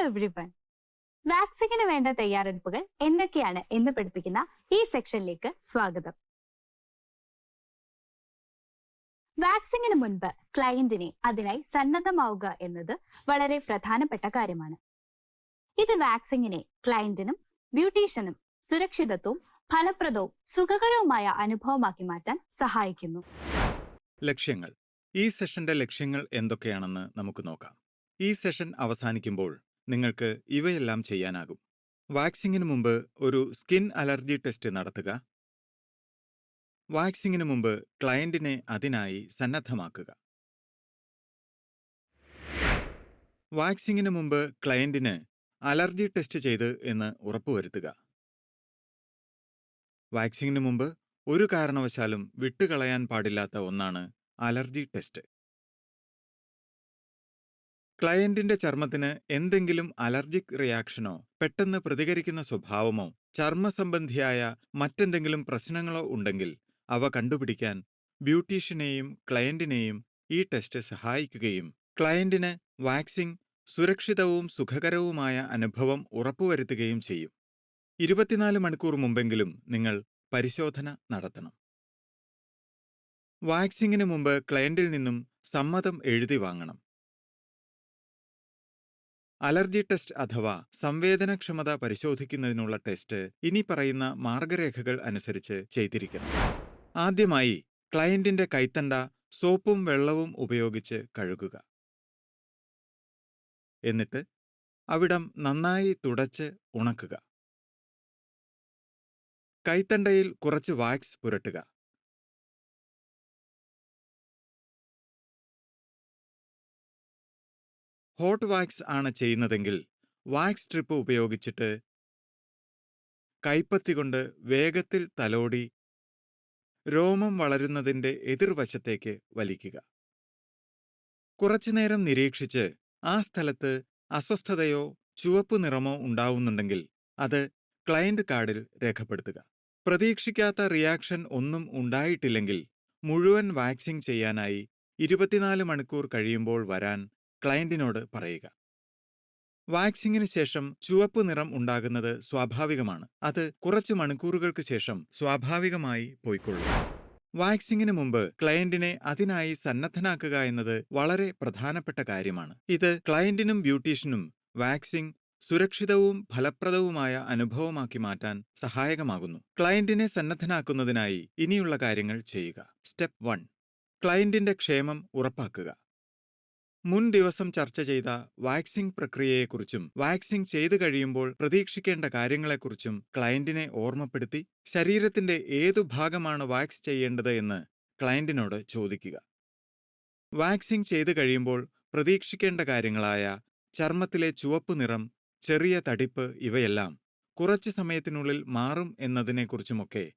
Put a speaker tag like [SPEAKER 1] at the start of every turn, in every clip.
[SPEAKER 1] Everyone. വാക്സിന് വേണ്ട തയ്യാറെടുപ്പുകൾ എന്തൊക്കെയാണ് എന്ന് പഠിപ്പിക്കുന്ന ഈ സെക്ഷനിലേക്ക് സ്വാഗതം. വാക്സിന് മുൻപ് ക്ലയന്റിനെ അതിനായി സന്നദ്ധമാവുക എന്നത് വളരെ പ്രധാനപ്പെട്ട കാര്യമാണ്. ഇത് വാക്സിനെ ക്ലയന്റിനും ബ്യൂട്ടീഷ്യനും സുരക്ഷിതത്വവും ഫലപ്രദവും സുഖകരവുമായ അനുഭവമാക്കി മാറ്റാൻ സഹായിക്കുന്നു.
[SPEAKER 2] ലക്ഷ്യങ്ങൾ. ഈ സെഷന്റെ ലക്ഷ്യങ്ങൾ എന്തൊക്കെയാണെന്ന് നമുക്ക് നോക്കാം. ഈ സെഷൻ അവസാനിക്കുമ്പോൾ നിങ്ങൾക്ക് ഇവയെല്ലാം ചെയ്യാനാകും. വാക്സിന് മുമ്പ് ഒരു സ്കിൻ അലർജി ടെസ്റ്റ് നടത്തുക. വാക്സിന് മുമ്പ് ക്ലയന്റിനെ അതിനായി സന്നദ്ധമാക്കുക. വാക്സിന് മുമ്പ് ക്ലയന്റിന് അലർജി ടെസ്റ്റ് ചെയ്ത് എന്ന് ഉറപ്പുവരുത്തുക. വാക്സിന് മുമ്പ് ഒരു കാരണവശാലും വിട്ടുകളയാൻ പാടില്ലാത്ത ഒന്നാണ് അലർജി ടെസ്റ്റ്. ക്ലയന്റിന്റെ ചർമ്മത്തിന് എന്തെങ്കിലും അലർജിക് റിയാക്ഷനോ പെട്ടെന്ന് പ്രതികരിക്കുന്ന സ്വഭാവമോ ചർമ്മസംബന്ധിയായ മറ്റെന്തെങ്കിലും പ്രശ്നങ്ങളോ ഉണ്ടെങ്കിൽ അവ കണ്ടുപിടിക്കാൻ ബ്യൂട്ടീഷ്യനെയും ക്ലയന്റിനെയും ഈ ടെസ്റ്റ് സഹായിക്കുകയും ക്ലയന്റിന് വാക്സിൻ സുരക്ഷിതവും സുഖകരവുമായ അനുഭവം ഉറപ്പുവരുത്തുകയും ചെയ്യും. 24 മണിക്കൂർ മുമ്പെങ്കിലും നിങ്ങൾ പരിശോധന നടത്തണം. വാക്സിന് മുമ്പ് ക്ലയന്റിൽ നിന്നും സമ്മതം എഴുതി വാങ്ങണം. അലർജി ടെസ്റ്റ് അഥവാ സംവേദനക്ഷമത പരിശോധിക്കുന്നതിനുള്ള ടെസ്റ്റ് ഇനി പറയുന്ന മാർഗരേഖകൾ അനുസരിച്ച് ചെയ്തിരിക്കണം. ആദ്യമായി ക്ലയന്റിന്റെ കൈത്തണ്ട സോപ്പും വെള്ളവും ഉപയോഗിച്ച് കഴുകുക. എന്നിട്ട് അവിടം നന്നായി തുടച്ച് ഉണക്കുക. കൈത്തണ്ടയിൽ കുറച്ച് വാക്സ് പുരട്ടുക. ഹോട്ട് വാക്സ് ആണ് ചെയ്യുന്നതെങ്കിൽ വാക്സ് സ്ട്രിപ്പ് ഉപയോഗിച്ചിട്ട് കൈപ്പത്തി കൊണ്ട് വേഗത്തിൽ തലോടി രോമം വളരുന്നതിന്റെ എതിർവശത്തേക്ക് വലിക്കുക. കുറച്ചുനേരം നിരീക്ഷിച്ച് ആ സ്ഥലത്ത് അസ്വസ്ഥതയോ ചുവപ്പ് നിറമോ ഉണ്ടാവുന്നുണ്ടെങ്കിൽ അത് ക്ലയന്റ് കാർഡിൽ രേഖപ്പെടുത്തുക. പ്രതീക്ഷിക്കാത്ത റിയാക്ഷൻ ഒന്നും ഉണ്ടായിട്ടില്ലെങ്കിൽ മുഴുവൻ വാക്സിൻ ചെയ്യാനായി 24 മണിക്കൂർ കഴിയുമ്പോൾ വരാൻ ക്ലയന്റിനോട് പറയുക. വാക്സിന് ശേഷം ചുവപ്പ് നിറം ഉണ്ടാകുന്നത് സ്വാഭാവികമാണ്. അത് കുറച്ച് മണിക്കൂറുകൾക്ക് ശേഷം സ്വാഭാവികമായി പോയിക്കൊള്ളും. വാക്സിന് മുമ്പ് ക്ലയന്റിനെ അതിനായി സന്നദ്ധനാക്കുക എന്നത് വളരെ പ്രധാനപ്പെട്ട കാര്യമാണ്. ഇത് ക്ലയന്റിനും ബ്യൂട്ടീഷ്യനും വാക്സിൻ സുരക്ഷിതവും ഫലപ്രദവുമായ അനുഭവമാക്കി മാറ്റാൻ സഹായകമാകുന്നു. ക്ലയന്റിനെ സന്നദ്ധനാക്കുന്നതിനായി ഇനിയുള്ള കാര്യങ്ങൾ ചെയ്യുക. സ്റ്റെപ്പ് 1. ക്ലയന്റിന്റെ ക്ഷേമം ഉറപ്പാക്കുക. മുൻ ദിവസം ചർച്ച ചെയ്ത വാക്സിൻ പ്രക്രിയയെക്കുറിച്ചും വാക്സിൻ ചെയ്തു കഴിയുമ്പോൾ പ്രതീക്ഷിക്കേണ്ട കാര്യങ്ങളെക്കുറിച്ചും ക്ലയന്റിനെ ഓർമ്മപ്പെടുത്തി ശരീരത്തിന്റെ ഏതു ഭാഗമാണ് വാക്സ് ചെയ്യേണ്ടത് എന്ന് ക്ലയന്റിനോട് ചോദിക്കുക. വാക്സിൻ ചെയ്തു കഴിയുമ്പോൾ പ്രതീക്ഷിക്കേണ്ട കാര്യങ്ങളായ ചർമ്മത്തിലെ ചുവപ്പ് നിറം, ചെറിയ തടിപ്പ് ഇവയെല്ലാം കുറച്ചു സമയത്തിനുള്ളിൽ മാറും എന്നതിനെക്കുറിച്ചുമൊക്കെ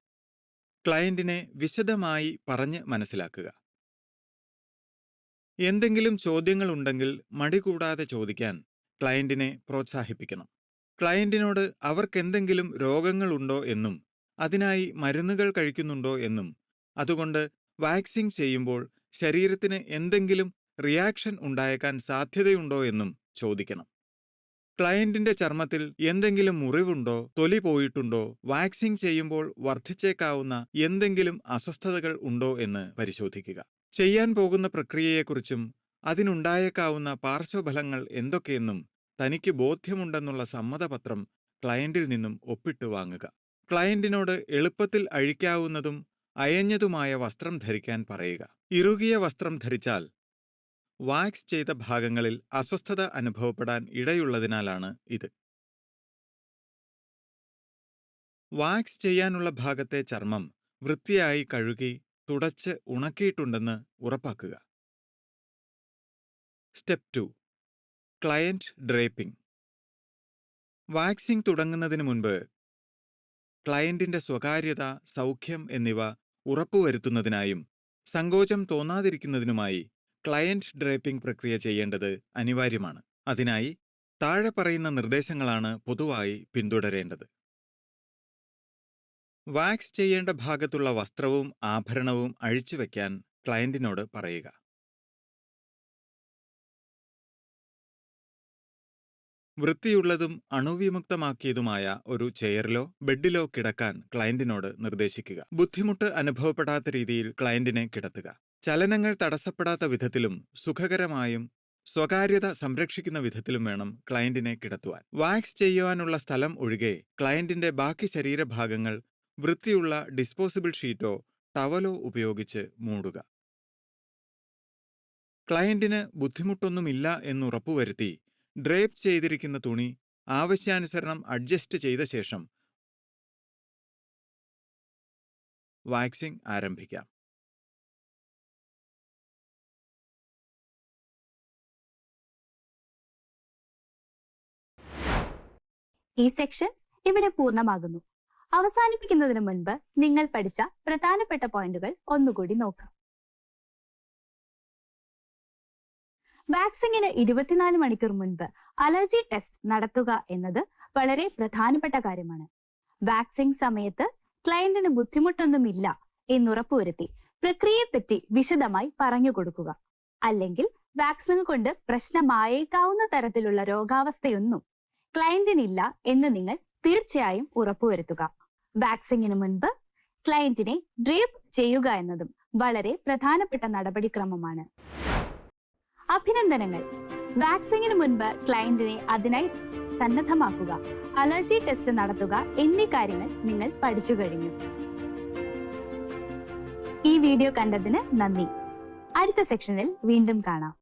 [SPEAKER 2] ക്ലയന്റിനെ വിശദമായി പറഞ്ഞ് മനസ്സിലാക്കുക. എന്തെങ്കിലും ചോദ്യങ്ങളുണ്ടെങ്കിൽ മടി കൂടാതെ ചോദിക്കാൻ ക്ലയന്റിനെ പ്രോത്സാഹിപ്പിക്കണം. ക്ലയന്റിനോട് അവർക്കെന്തെങ്കിലും രോഗങ്ങളുണ്ടോ എന്നും അതിനായി മരുന്നുകൾ കഴിക്കുന്നുണ്ടോ എന്നും അതുകൊണ്ട് വാക്സിൻ ചെയ്യുമ്പോൾ ശരീരത്തിന് എന്തെങ്കിലും റിയാക്ഷൻ ഉണ്ടായേക്കാൻ സാധ്യതയുണ്ടോ എന്നും ചോദിക്കണം. ക്ലയന്റിന്റെ ചർമ്മത്തിൽ എന്തെങ്കിലും മുറിവുണ്ടോ, തൊലി പോയിട്ടുണ്ടോ, വാക്സിൻ ചെയ്യുമ്പോൾ വർദ്ധിച്ചേക്കാവുന്ന എന്തെങ്കിലും അസ്വസ്ഥതകൾ ഉണ്ടോ എന്ന് പരിശോധിക്കുക. ചെയ്യാൻ പോകുന്ന പ്രക്രിയയെക്കുറിച്ചും അതിനുണ്ടായേക്കാവുന്ന പാർശ്വഫലങ്ങൾ എന്തൊക്കെയെന്നും തനിക്ക് ബോധ്യമുണ്ടെന്നുള്ള സമ്മതപത്രം ക്ലയന്റിൽ നിന്നും ഒപ്പിട്ട് വാങ്ങുക. ക്ലയന്റിനോട് എളുപ്പത്തിൽ അഴിക്കാവുന്നതും അയഞ്ഞതുമായ വസ്ത്രം ധരിക്കാൻ പറയുക. ഇറുകിയ വസ്ത്രം ധരിച്ചാൽ വാക്സ് ചെയ്ത ഭാഗങ്ങളിൽ അസ്വസ്ഥത അനുഭവപ്പെടാൻ ഇടയുള്ളതിനാലാണ് ഇത്. വാക്സ് ചെയ്യാനുള്ള ഭാഗത്തെ ചർമ്മം വൃത്തിയായി കഴുകി തുടച്ച് ഉണക്കിയിട്ടുണ്ടെന്ന് ഉറപ്പാക്കുക. സ്റ്റെപ്പ് 2. Client draping. വാക്സിൻ തുടങ്ങുന്നതിന് മുൻപ് ക്ലയന്റിന്റെ സ്വകാര്യത, സൗഖ്യം എന്നിവ ഉറപ്പുവരുത്തുന്നതിനായും സങ്കോചം തോന്നാതിരിക്കുന്നതിനുമായി ക്ലയന്റ് ഡ്രേപ്പിംഗ് പ്രക്രിയ ചെയ്യേണ്ടത് അനിവാര്യമാണ്. അതിനായി താഴെ പറയുന്ന നിർദ്ദേശങ്ങളാണ് പൊതുവായി പിന്തുടരേണ്ടത്. വാക്സ് ചെയ്യേണ്ട ഭാഗത്തുള്ള വസ്ത്രവും ആഭരണവും അഴിച്ചുവെക്കാൻ ക്ലയന്റിനോട് പറയുക. വൃത്തിയുള്ളതും അണുവിമുക്തമാക്കിയതുമായ ഒരു ചെയറിലോ ബെഡിലോ കിടക്കാൻ ക്ലയന്റിനോട് നിർദ്ദേശിക്കുക. ബുദ്ധിമുട്ട് അനുഭവപ്പെടാത്ത രീതിയിൽ ക്ലയന്റിനെ കിടത്തുക. ചലനങ്ങൾ തടസ്സപ്പെടാത്ത വിധത്തിലും സുഖകരമായും സ്വകാര്യത സംരക്ഷിക്കുന്ന വിധത്തിലും വേണം ക്ലയന്റിനെ കിടത്തുവാൻ. വാക്സ് ചെയ്യുവാനുള്ള സ്ഥലം ഒഴികെ ക്ലയന്റിന്റെ ബാക്കി ശരീരഭാഗങ്ങൾ വൃത്തിയുള്ള ഡിസ്പോസിബിൾ ഷീറ്റോ ടവലോ ഉപയോഗിച്ച് മൂടുക. ക്ലയന്റിന് ബുദ്ധിമുട്ടൊന്നുമില്ല എന്നുറപ്പുവരുത്തി ഡ്രേപ്പ് ചെയ്തിരിക്കുന്ന തുണി ആവശ്യാനുസരണം അഡ്ജസ്റ്റ് ചെയ്ത ശേഷം വാക്സിംഗ് ആരംഭിക്കാം.
[SPEAKER 1] ഈ സെക്ഷൻ ഇവിടെ പൂർണ്ണമാകുന്നു. അവസാനിപ്പിക്കുന്നതിന് മുൻപ് നിങ്ങൾ പഠിച്ച പ്രധാനപ്പെട്ട പോയിന്റുകൾ ഒന്നുകൂടി നോക്കാം. വാക്സിങ്ങിന് 24 മണിക്കൂർ മുൻപ് അലർജി ടെസ്റ്റ് നടത്തുക എന്നത് വളരെ പ്രധാനപ്പെട്ട കാര്യമാണ്. വാക്സിംഗ് സമയത്ത് ക്ലയന്റിന് ബുദ്ധിമുട്ടൊന്നുമില്ല എന്നുറപ്പുവരുത്തി പ്രക്രിയയെപ്പറ്റി വിശദമായി പറഞ്ഞു കൊടുക്കുക. അല്ലെങ്കിൽ വാക്സിംഗ് കൊണ്ട് പ്രശ്നമായേക്കാവുന്ന തരത്തിലുള്ള രോഗാവസ്ഥയൊന്നും ക്ലയന്റിനില്ല എന്ന് നിങ്ങൾ തീർച്ചയായും ഉറപ്പുവരുത്തുക. വാക്സിങ്ങിന് മുൻപ് ക്ലയന്റിനെ ഡ്രേപ്പ് ചെയ്യുക എന്നതും വളരെ പ്രധാനപ്പെട്ട നടപടിക്രമമാണ്. അഭിനന്ദനങ്ങൾ! വാക്സിങ്ങിന് മുൻപ് ക്ലയന്റിനെ അതിനായി സന്നദ്ധമാക്കുക, അലർജി ടെസ്റ്റ് നടത്തുക എന്നീ കാര്യങ്ങൾ നിങ്ങൾ പഠിച്ചു കഴിഞ്ഞു. ഈ വീഡിയോ കണ്ടതിന് നന്ദി. അടുത്ത സെക്ഷനിൽ വീണ്ടും കാണാം.